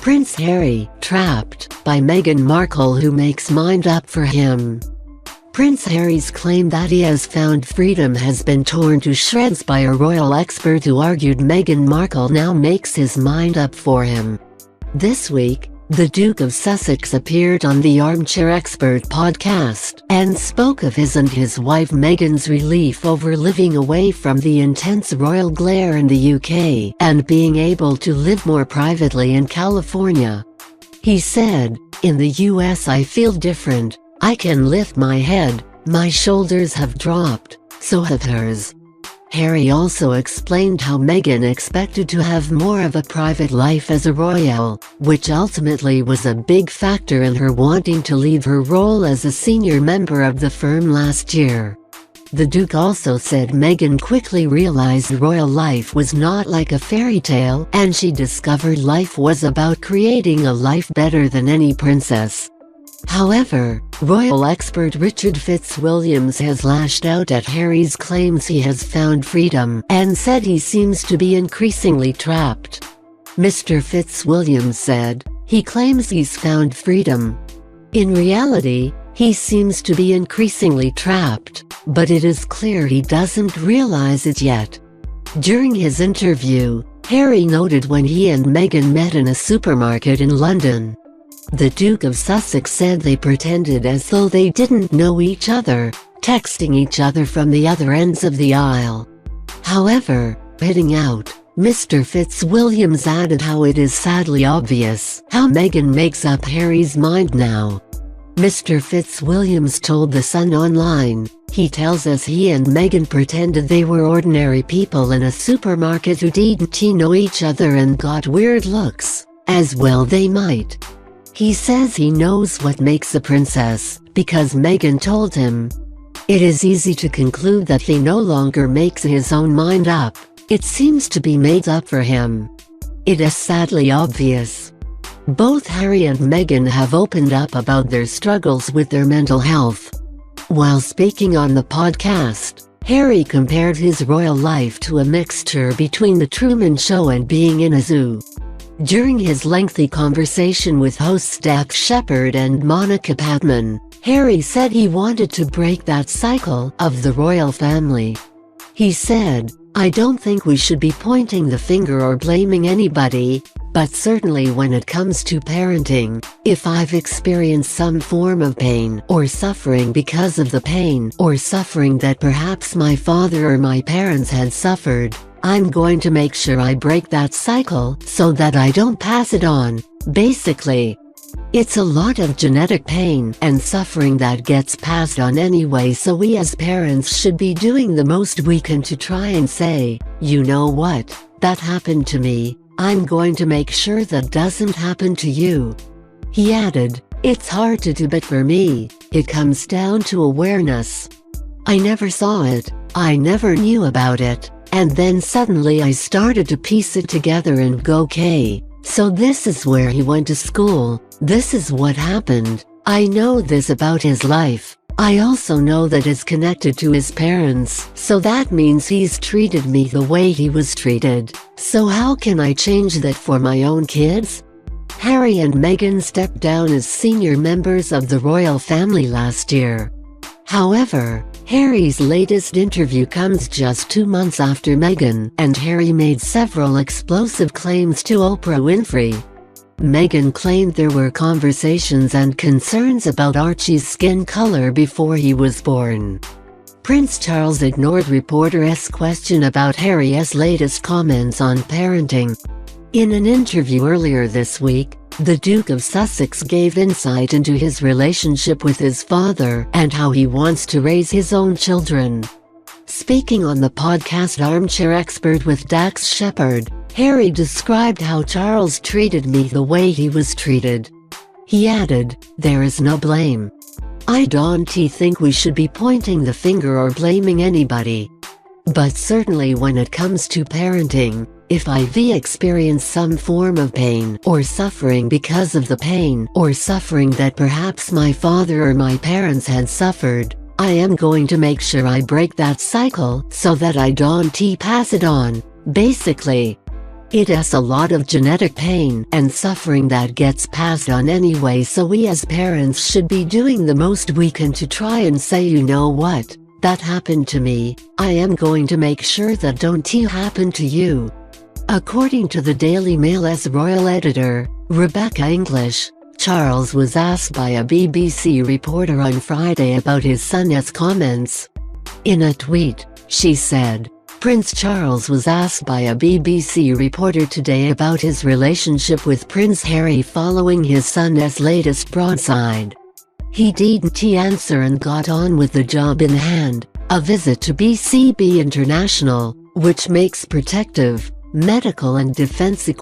Prince Harry, trapped by Meghan Markle, who makes mind up for him. Prince Harry's claim that he has found freedom has been torn to shreds by a royal expert who argued Meghan Markle now makes his mind up for him. This week, the Duke of Sussex appeared on the Armchair Expert podcast and spoke of his and his wife Meghan's relief over living away from the intense royal glare in the UK and being able to live more privately in California. He said, "In the US I feel different. I can lift my head, my shoulders have dropped, so have hers." Harry also explained how Meghan expected to have more of a private life as a royal, which ultimately was a big factor in her wanting to leave her role as a senior member of the firm last year. The Duke also said Meghan quickly realized royal life was not like a fairy tale, and she discovered life was about creating a life better than any princess. However, royal expert Richard Fitzwilliams has lashed out at Harry's claims he has found freedom and said he seems to be increasingly trapped. Mr. Fitzwilliams said, "He claims he's found freedom. In reality, he seems to be increasingly trapped, but it is clear he doesn't realize it yet." During his interview, Harry noted when he and Meghan met in a supermarket in London. The Duke of Sussex said they pretended as though they didn't know each other, texting each other from the other ends of the aisle. However, heading out, Mr. Fitzwilliams added how it is sadly obvious how Meghan makes up Harry's mind now. Mr. Fitzwilliams told The Sun Online, "He tells us he and Meghan pretended they were ordinary people in a supermarket who didn't know each other and got weird looks, as well they might. He says he knows what makes a princess, because Meghan told him. It is easy to conclude that he no longer makes his own mind up. It seems to be made up for him. It is sadly obvious." Both Harry and Meghan have opened up about their struggles with their mental health. While speaking on the podcast, Harry compared his royal life to a mixture between The Truman Show and being in a zoo. During his lengthy conversation with hosts Dax Shepard and Monica Padman, Harry said he wanted to break that cycle of the royal family. He said, "I don't think we should be pointing the finger or blaming anybody, but certainly when it comes to parenting, if I've experienced some form of pain or suffering because of the pain or suffering that perhaps my father or my parents had suffered, I'm going to make sure I break that cycle so that I don't pass it on." Basically, it's a lot of genetic pain and suffering that gets passed on anyway, so we as parents should be doing the most we can to try and say, "You know what? That happened to me. I'm going to make sure that doesn't happen to you." He added, "It's hard to do, but for me, it comes down to awareness. I never saw it, I never knew about it. And then suddenly I started to piece it together and go, okay, so this is where he went to school, this is what happened, I know this about his life, I also know that it's connected to his parents, so that means he's treated me the way he was treated, so how can I change that for my own kids?" Harry and Meghan stepped down as senior members of the royal family last year. However, Harry's latest interview comes just 2 months after Meghan and Harry made several explosive claims to Oprah Winfrey. Meghan claimed there were conversations and concerns about Archie's skin color before he was born. Prince Charles ignored reporters' question about Harry's latest comments on parenting. In an interview earlier this week, the Duke of Sussex gave insight into his relationship with his father and how he wants to raise his own children. Speaking on the podcast Armchair Expert with Dax Shepard, Harry described how Charles treated me the way he was treated. He added, "There is no blame. I don't think we should be pointing the finger or blaming anybody. But certainly when it comes to parenting, if I've experienced some form of pain or suffering because of the pain or suffering that perhaps my father or my parents had suffered, I am going to make sure I break that cycle so that I don't pass it on." Basically, It has a lot of genetic pain and suffering that gets passed on anyway, so we as parents should be doing the most we can to try and say, you know what, that happened to me, I am going to make sure that don't happen to you. According to the Daily Mail's royal editor, Rebecca English, Charles was asked by a BBC reporter on Friday about his son's comments. In a tweet, she said, Prince Charles was asked by a BBC reporter today about his relationship with Prince Harry following his son's latest broadside. He didn't answer and got on with the job in hand, a visit to BCB International, which makes protective, medical and defense equipment